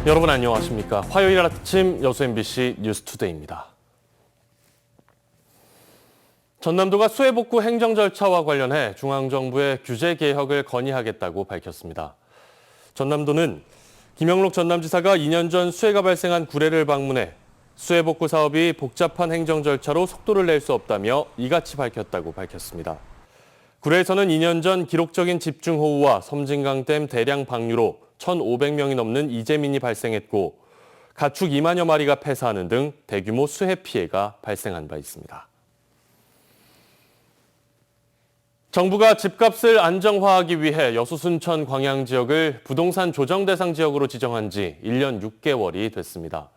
여러분 안녕하십니까? 화요일 아침 여수 MBC 뉴스투데이입니다. 전남도가 수해복구 행정 절차와 관련해 중앙정부의 규제 개혁을 건의하겠다고 밝혔습니다. 전남도는 김영록 전남지사가 2년 전 수해가 발생한 구례를 방문해 수해복구 사업이 복잡한 행정 절차로 속도를 낼 수 없다며 이같이 밝혔다고 밝혔습니다. 구례에서는 2년 전 기록적인 집중호우와 섬진강댐 대량 방류로 1,500명이 넘는 이재민이 발생했고 가축 2만여 마리가 폐사하는 등 대규모 수해 피해가 발생한 바 있습니다. 정부가 집값을 안정화하기 위해 여수, 순천, 광양 지역을 부동산 조정 대상 지역으로 지정한 지 1년 6개월이 됐습니다.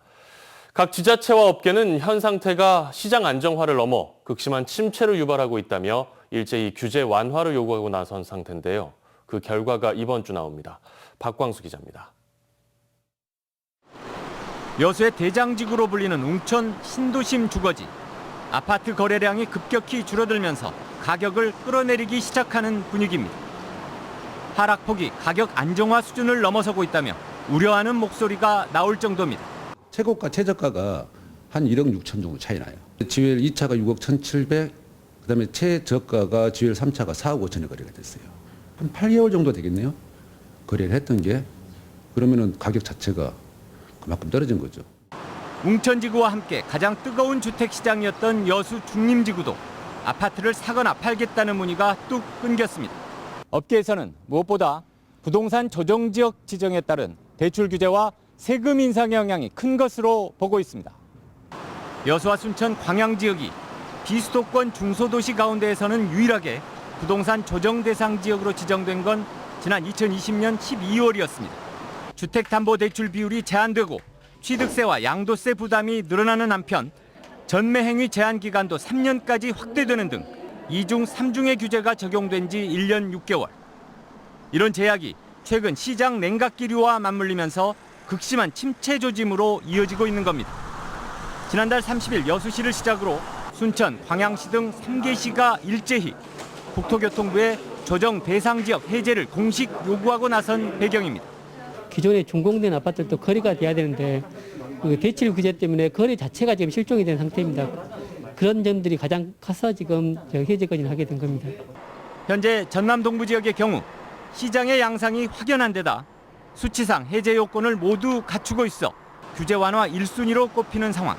각 지자체와 업계는 현 상태가 시장 안정화를 넘어 극심한 침체를 유발하고 있다며 일제히 규제 완화를 요구하고 나선 상태인데요. 그 결과가 이번 주 나옵니다. 박광수 기자입니다. 여수의 대장지구로 불리는 웅천 신도심 주거지. 아파트 거래량이 급격히 줄어들면서 가격을 끌어내리기 시작하는 분위기입니다. 하락폭이 가격 안정화 수준을 넘어서고 있다며 우려하는 목소리가 나올 정도입니다. 최고가 최저가가 한 1억 6천 정도 차이 나요. 지웰 2차가 6억 1,700, 그다음에 최저가가 지웰 3차가 4억 5천에 거래가 됐어요. 한 8개월 정도 되겠네요. 거래를 했던 게. 그러면은 가격 자체가 그만큼 떨어진 거죠. 웅천지구와 함께 가장 뜨거운 주택시장이었던 여수 중림지구도 아파트를 사거나 팔겠다는 문의가 뚝 끊겼습니다. 업계에서는 무엇보다 부동산 조정지역 지정에 따른 대출 규제와 세금 인상 영향이 큰 것으로 보고 있습니다. 여수와 순천 광양 지역이 비수도권 중소도시 가운데에서는 유일하게 부동산 조정 대상 지역으로 지정된 건 지난 2020년 12월이었습니다. 주택담보대출 비율이 제한되고 취득세와 양도세 부담이 늘어나는 한편 전매행위 제한 기간도 3년까지 확대되는 등 2중 3중의 규제가 적용된 지 1년 6개월. 이런 제약이 최근 시장 냉각기류와 맞물리면서 극심한 침체 조짐으로 이어지고 있는 겁니다. 지난달 30일 여수시를 시작으로 순천, 광양시 등 3개 시가 일제히 국토교통부의 조정 대상 지역 해제를 공식 요구하고 나선 배경입니다. 기존에 준공된 아파트들도 거래가 돼야 되는데 대출 규제 때문에 거래 자체가 지금 실종이 된 상태입니다. 그런 점들이 가장 커서 지금 해제 건의를 하게 된 겁니다. 현재 전남 동부 지역의 경우 시장의 양상이 확연한 데다 수치상 해제 요건을 모두 갖추고 있어 규제 완화 1순위로 꼽히는 상황.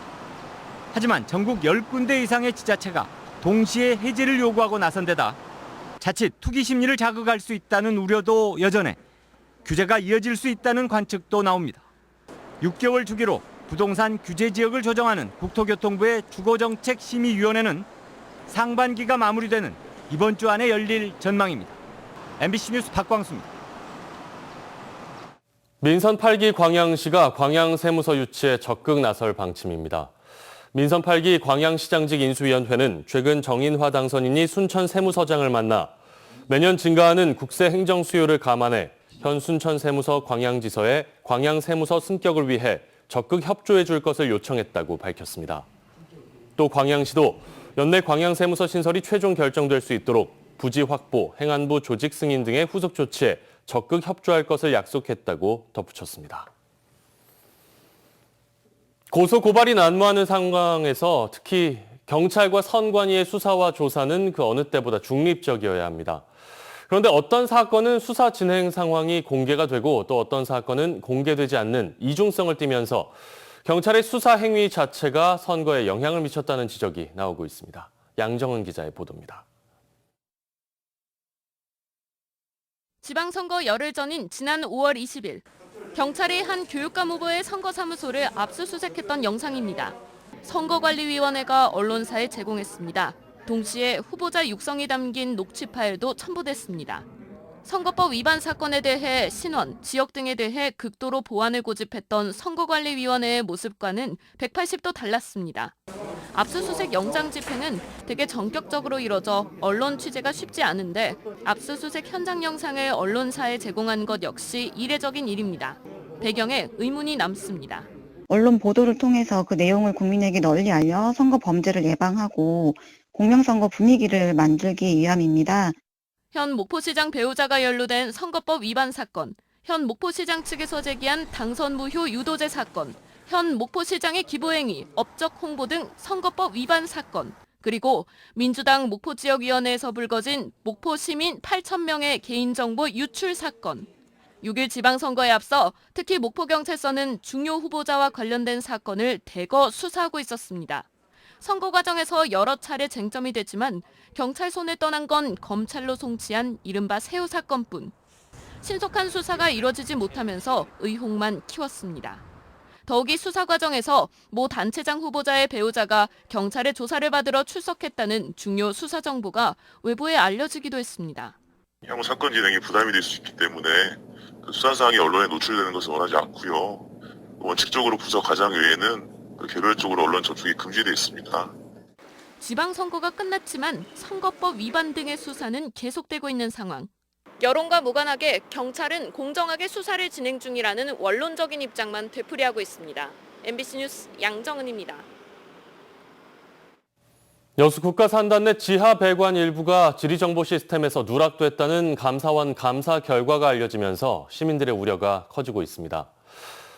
하지만 전국 10군데 이상의 지자체가 동시에 해제를 요구하고 나선 데다 자칫 투기 심리를 자극할 수 있다는 우려도 여전해 규제가 이어질 수 있다는 관측도 나옵니다. 6개월 주기로 부동산 규제 지역을 조정하는 국토교통부의 주거정책심의위원회는 상반기가 마무리되는 이번 주 안에 열릴 전망입니다. MBC 뉴스 박광수입니다. 민선 8기 광양시가 광양세무서 유치에 적극 나설 방침입니다. 민선 8기 광양시장직 인수위원회는 최근 정인화 당선인이 순천세무서장을 만나 매년 증가하는 국세 행정 수요를 감안해 현 순천세무서 광양지서에 광양세무서 승격을 위해 적극 협조해 줄 것을 요청했다고 밝혔습니다. 또 광양시도 연내 광양세무서 신설이 최종 결정될 수 있도록 부지 확보, 행안부 조직 승인 등의 후속 조치에 적극 협조할 것을 약속했다고 덧붙였습니다. 고소 고발이 난무하는 상황에서 특히 경찰과 선관위의 수사와 조사는 그 어느 때보다 중립적이어야 합니다. 그런데 어떤 사건은 수사 진행 상황이 공개가 되고 또 어떤 사건은 공개되지 않는 이중성을 띠면서 경찰의 수사 행위 자체가 선거에 영향을 미쳤다는 지적이 나오고 있습니다. 양정은 기자의 보도입니다. 지방선거 열흘 전인 지난 5월 20일 경찰이 한 교육감 후보의 선거사무소를 압수수색했던 영상입니다. 선거관리위원회가 언론사에 제공했습니다. 동시에 후보자 육성이 담긴 녹취 파일도 첨부됐습니다. 선거법 위반 사건에 대해 신원, 지역 등에 대해 극도로 보완을 고집했던 선거관리위원회의 모습과는 180도 달랐습니다. 압수수색 영장 집행은 되게 전격적으로 이뤄져 언론 취재가 쉽지 않은데 압수수색 현장 영상을 언론사에 제공한 것 역시 이례적인 일입니다. 배경에 의문이 남습니다. 언론 보도를 통해서 그 내용을 국민에게 널리 알려 선거 범죄를 예방하고 공명선거 분위기를 만들기 위함입니다. 현 목포시장 배우자가 연루된 선거법 위반 사건, 현 목포시장 측에서 제기한 당선 무효 유도죄 사건, 현 목포시장의 기부행위, 업적 홍보 등 선거법 위반 사건, 그리고 민주당 목포지역위원회에서 불거진 목포 시민 8,000명의 개인정보 유출 사건. 6일 지방선거에 앞서 특히 목포경찰서는 중요 후보자와 관련된 사건을 대거 수사하고 있었습니다. 선거 과정에서 여러 차례 쟁점이 됐지만 경찰 손에 떠난 건 검찰로 송치한 이른바 새우 사건뿐. 신속한 수사가 이뤄지지 못하면서 의혹만 키웠습니다. 더욱이 수사 과정에서 모 단체장 후보자의 배우자가 경찰의 조사를 받으러 출석했다는 중요 수사 정보가 외부에 알려지기도 했습니다. 향후 사건 진행에 부담이 될 수 있기 때문에 그 수사 사항이 언론에 노출되는 것을 원하지 않고요. 원칙적으로 부서 과장 외에는 개별적으로 언론 접촉이 금지되어 있습니다. 지방선거가 끝났지만 선거법 위반 등의 수사는 계속되고 있는 상황. 여론과 무관하게 경찰은 공정하게 수사를 진행 중이라는 원론적인 입장만 되풀이하고 있습니다. MBC 뉴스 양정은입니다. 여수 국가산단 내 지하 배관 일부가 지리정보 시스템에서 누락됐다는 감사원 감사 결과가 알려지면서 시민들의 우려가 커지고 있습니다.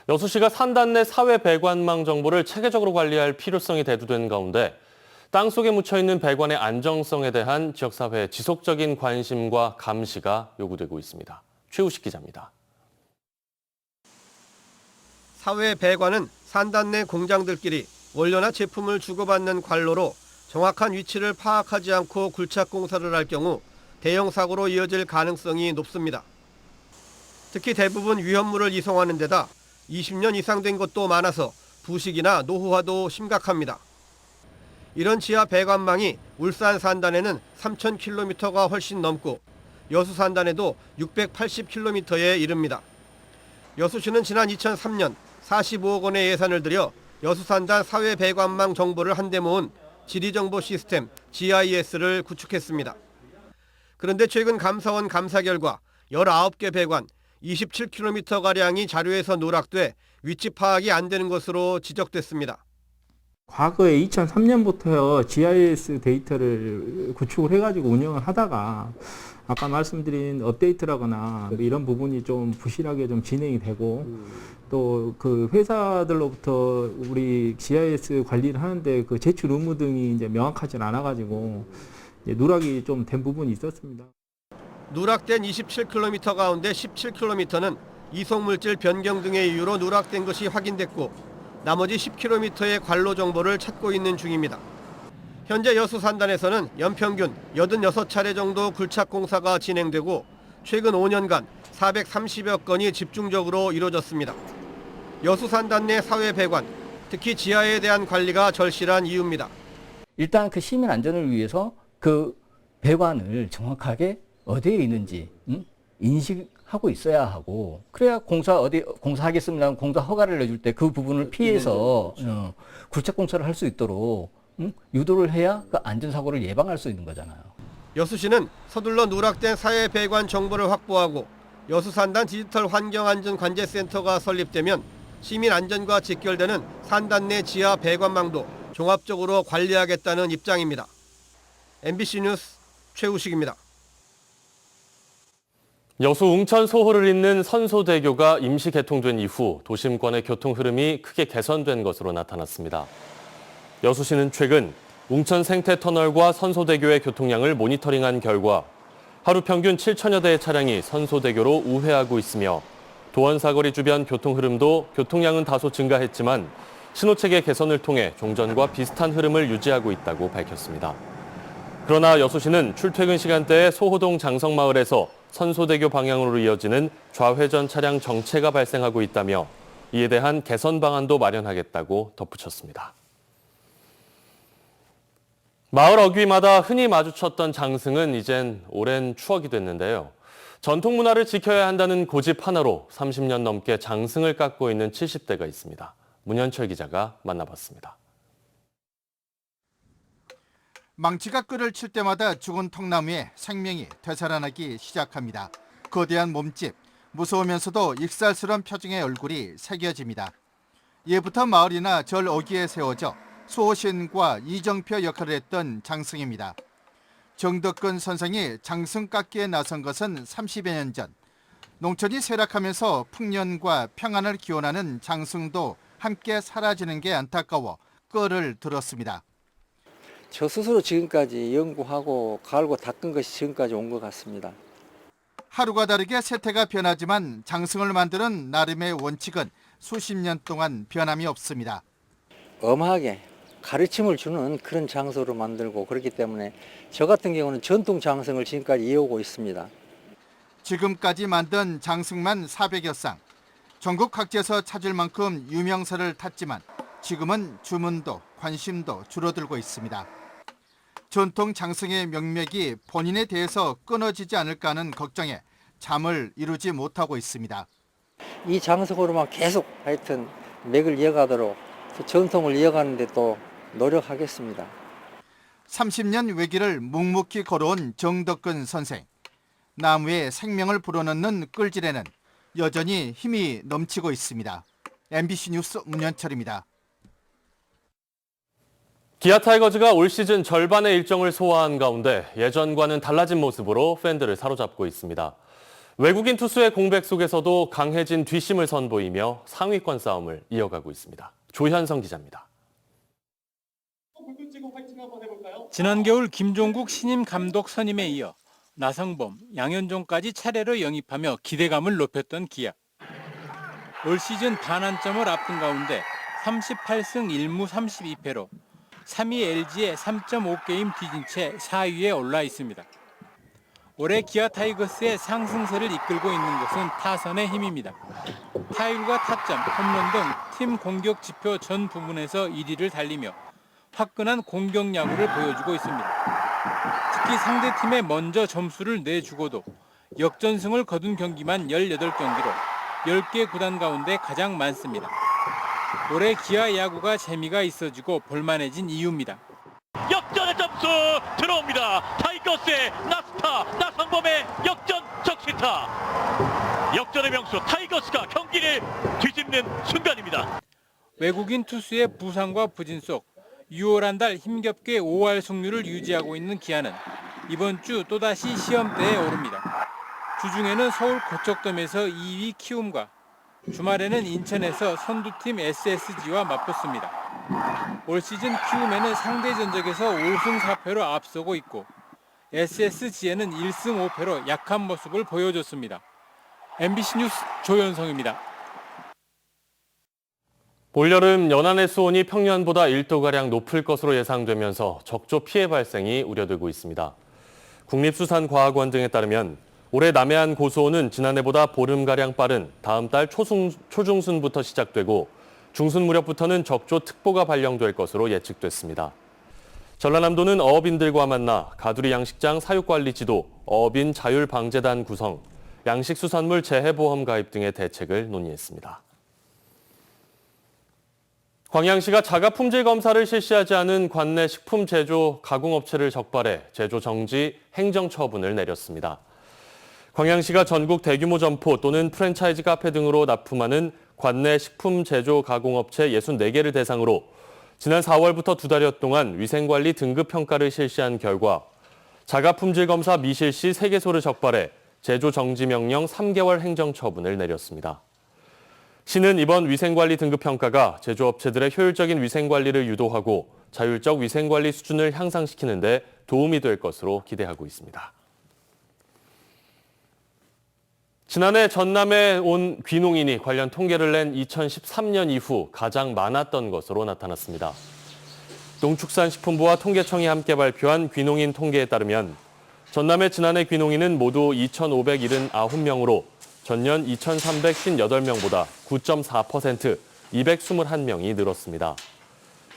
여수시가 산단 내 사회 배관망 정보를 체계적으로 관리할 필요성이 대두된 가운데 땅속에 묻혀있는 배관의 안정성에 대한 지역사회의 지속적인 관심과 감시가 요구되고 있습니다. 최우식 기자입니다. 사회 배관은 산단 내 공장들끼리 원료나 제품을 주고받는 관로로 정확한 위치를 파악하지 않고 굴착 공사를 할 경우 대형 사고로 이어질 가능성이 높습니다. 특히 대부분 위험물을 이송하는 데다 20년 이상 된 것도 많아서 부식이나 노후화도 심각합니다. 이런 지하 배관망이 울산 산단에는 3,000km가 훨씬 넘고 여수 산단에도 680km에 이릅니다. 여수시는 지난 2003년 45억 원의 예산을 들여 여수 산단 사회 배관망 정보를 한데 모은 지리정보 시스템 GIS를 구축했습니다. 그런데 최근 감사원 감사 결과 19개 배관 27km가량이 자료에서 누락돼 위치 파악이 안 되는 것으로 지적됐습니다. 과거에 2003년부터 GIS 데이터를 구축을 해가지고 운영을 하다가 아까 말씀드린 업데이트라거나 이런 부분이 좀 부실하게 좀 진행이 되고 또 그 회사들로부터 우리 GIS 관리를 하는데 그 제출 의무 등이 이제 명확하지 않아가지고 이제 누락이 좀 된 부분이 있었습니다. 누락된 27km 가운데 17km는 이송물질 변경 등의 이유로 누락된 것이 확인됐고 나머지 10km의 관로 정보를 찾고 있는 중입니다. 현재 여수 산단에서는 연평균 86차례 정도 굴착 공사가 진행되고 최근 5년간 430여 건이 집중적으로 이루어졌습니다. 여수 산단 내 사회 배관, 특히 지하에 대한 관리가 절실한 이유입니다. 일단 그 시민 안전을 위해서 그 배관을 정확하게 어디에 있는지 인식하고 있어야 하고 그래야 공사하겠습니다. 공사 허가를 내줄 때 그 부분을 피해서 굴착 공사를 할 수 있도록 유도를 해야 그 안전사고를 예방할 수 있는 거잖아요. 여수시는 서둘러 누락된 사회 배관 정보를 확보하고 여수 산단 디지털 환경안전관제센터가 설립되면 시민 안전과 직결되는 산단 내 지하 배관망도 종합적으로 관리하겠다는 입장입니다. MBC 뉴스 최우식입니다. 여수 웅천 소호를 잇는 선소대교가 임시 개통된 이후 도심권의 교통 흐름이 크게 개선된 것으로 나타났습니다. 여수시는 최근 웅천 생태터널과 선소대교의 교통량을 모니터링한 결과 하루 평균 7천여 대의 차량이 선소대교로 우회하고 있으며 도원사거리 주변 교통 흐름도 교통량은 다소 증가했지만 신호체계 개선을 통해 종전과 비슷한 흐름을 유지하고 있다고 밝혔습니다. 그러나 여수시는 출퇴근 시간대에 소호동 장성마을에서 선소대교 방향으로 이어지는 좌회전 차량 정체가 발생하고 있다며 이에 대한 개선 방안도 마련하겠다고 덧붙였습니다. 마을 어귀마다 흔히 마주쳤던 장승은 이젠 오랜 추억이 됐는데요. 전통 문화를 지켜야 한다는 고집 하나로 30년 넘게 장승을 깎고 있는 70대가 있습니다. 문현철 기자가 만나봤습니다. 망치가 끈을 칠 때마다 죽은 통나무에 생명이 되살아나기 시작합니다. 거대한 몸집, 무서우면서도 익살스러운 표정의 얼굴이 새겨집니다. 예부터 마을이나 절 어귀에 세워져 수호신과 이정표 역할을 했던 장승입니다. 정덕근 선생이 장승 깎기에 나선 것은 30여 년 전. 농촌이 쇠락하면서 풍년과 평안을 기원하는 장승도 함께 사라지는 게 안타까워 끌을 들었습니다. 저 스스로 지금까지 연구하고 갈고 닦은 것이 지금까지 온 것 같습니다. 하루가 다르게 세태가 변하지만 장승을 만드는 나름의 원칙은 수십 년 동안 변함이 없습니다. 엄하게 가르침을 주는 그런 장소로 만들고 그렇기 때문에 저 같은 경우는 전통 장승을 지금까지 이어오고 있습니다. 지금까지 만든 장승만 400여 쌍. 전국 각지에서 찾을 만큼 유명세를 탔지만 지금은 주문도 관심도 줄어들고 있습니다. 전통 장승의 명맥이 본인에 대해서 끊어지지 않을까 하는 걱정에 잠을 이루지 못하고 있습니다. 이 장승으로만 계속 하여튼 맥을 이어가도록 전통을 이어가는 데 또 노력하겠습니다. 30년 외길을 묵묵히 걸어온 정덕근 선생. 나무에 생명을 불어넣는 끌질에는 여전히 힘이 넘치고 있습니다. MBC 뉴스 문현철입니다. 기아 타이거즈가 올 시즌 절반의 일정을 소화한 가운데 예전과는 달라진 모습으로 팬들을 사로잡고 있습니다. 외국인 투수의 공백 속에서도 강해진 뒷심을 선보이며 상위권 싸움을 이어가고 있습니다. 조현성 기자입니다. 지난 겨울 김종국 신임 감독 선임에 이어 나성범, 양현종까지 차례로 영입하며 기대감을 높였던 기아. 올 시즌 반환점을 앞둔 가운데 38승 1무 32패로 3위 LG에 3.5게임 뒤진 채 4위에 올라 있습니다. 올해 기아 타이거스의 상승세를 이끌고 있는 것은 타선의 힘입니다. 타율과 타점, 홈런 등 팀 공격 지표 전 부분에서 1위를 달리며 화끈한 공격 야구를 보여주고 있습니다. 특히 상대팀에 먼저 점수를 내주고도 역전승을 거둔 경기만 18경기로 10개 구단 가운데 가장 많습니다. 올해 기아 야구가 재미가 있어지고 볼만해진 이유입니다. 역전의 점수 들어옵니다. 타이거스의 나스타 나성범의 역전 적시타. 역전의 명수 타이거스가 경기를 뒤집는 순간입니다. 외국인 투수의 부상과 부진 속 6월 한 달 힘겹게 5할 승률을 유지하고 있는 기아는 이번 주 또다시 시험대에 오릅니다. 주중에는 서울 고척돔에서 2위 키움과 주말에는 인천에서 선두팀 SSG와 맞붙습니다. 올 시즌 키움에는 상대 전적에서 5승 4패로 앞서고 있고 SSG에는 1승 5패로 약한 모습을 보여줬습니다. MBC 뉴스 조현성입니다. 올여름 연안의 수온이 평년보다 1도가량 높을 것으로 예상되면서 적조 피해 발생이 우려되고 있습니다. 국립수산과학원 등에 따르면 올해 남해안 고수온은 지난해보다 보름가량 빠른 다음 달 초중순부터 시작되고 중순 무렵부터는 적조특보가 발령될 것으로 예측됐습니다. 전라남도는 어업인들과 만나 가두리 양식장 사육관리 지도, 어업인 자율방재단 구성, 양식수산물 재해보험 가입 등의 대책을 논의했습니다. 광양시가 자가 품질 검사를 실시하지 않은 관내 식품 제조 가공업체를 적발해 제조 정지 행정 처분을 내렸습니다. 광양시가 전국 대규모 점포 또는 프랜차이즈 카페 등으로 납품하는 관내 식품 제조 가공업체 64개를 대상으로 지난 4월부터 2달여 동안 위생관리 등급 평가를 실시한 결과 자가 품질 검사 미실시 3개소를 적발해 제조 정지 명령 3개월 행정 처분을 내렸습니다. 시는 이번 위생관리 등급 평가가 제조업체들의 효율적인 위생관리를 유도하고 자율적 위생관리 수준을 향상시키는 데 도움이 될 것으로 기대하고 있습니다. 지난해 전남에 온 귀농인이 관련 통계를 낸 2013년 이후 가장 많았던 것으로 나타났습니다. 농축산식품부와 통계청이 함께 발표한 귀농인 통계에 따르면 전남의 지난해 귀농인은 모두 2,579명으로 전년 2,358명보다 9.4% 221명이 늘었습니다.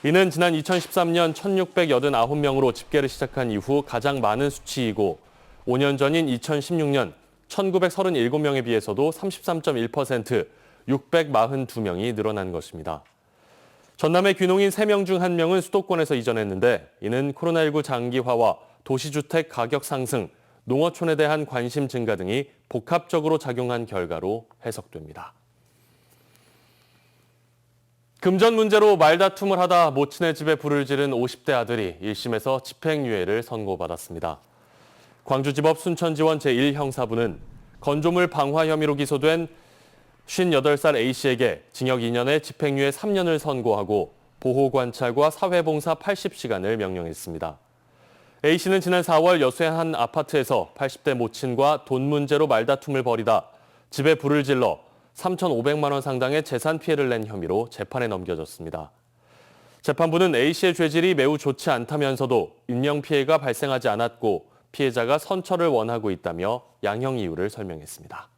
이는 지난 2013년 1,689명으로 집계를 시작한 이후 가장 많은 수치이고 5년 전인 2016년 1,937명에 비해서도 33.1% 642명이 늘어난 것입니다. 전남의 귀농인 3명 중 1명은 수도권에서 이전했는데 이는 코로나19 장기화와 도시주택 가격 상승, 농어촌에 대한 관심 증가 등이 복합적으로 작용한 결과로 해석됩니다. 금전 문제로 말다툼을 하다 모친의 집에 불을 지른 50대 아들이 1심에서 집행유예를 선고받았습니다. 광주지법 순천지원 제1형사부는 건조물 방화 혐의로 기소된 58살 A씨에게 징역 2년에 집행유예 3년을 선고하고 보호관찰과 사회봉사 80시간을 명령했습니다. A씨는 지난 4월 여수의 한 아파트에서 80대 모친과 돈 문제로 말다툼을 벌이다 집에 불을 질러 3,500만 원 상당의 재산 피해를 낸 혐의로 재판에 넘겨졌습니다. 재판부는 A씨의 죄질이 매우 좋지 않다면서도 인명피해가 발생하지 않았고 피해자가 선처를 원하고 있다며 양형 이유를 설명했습니다.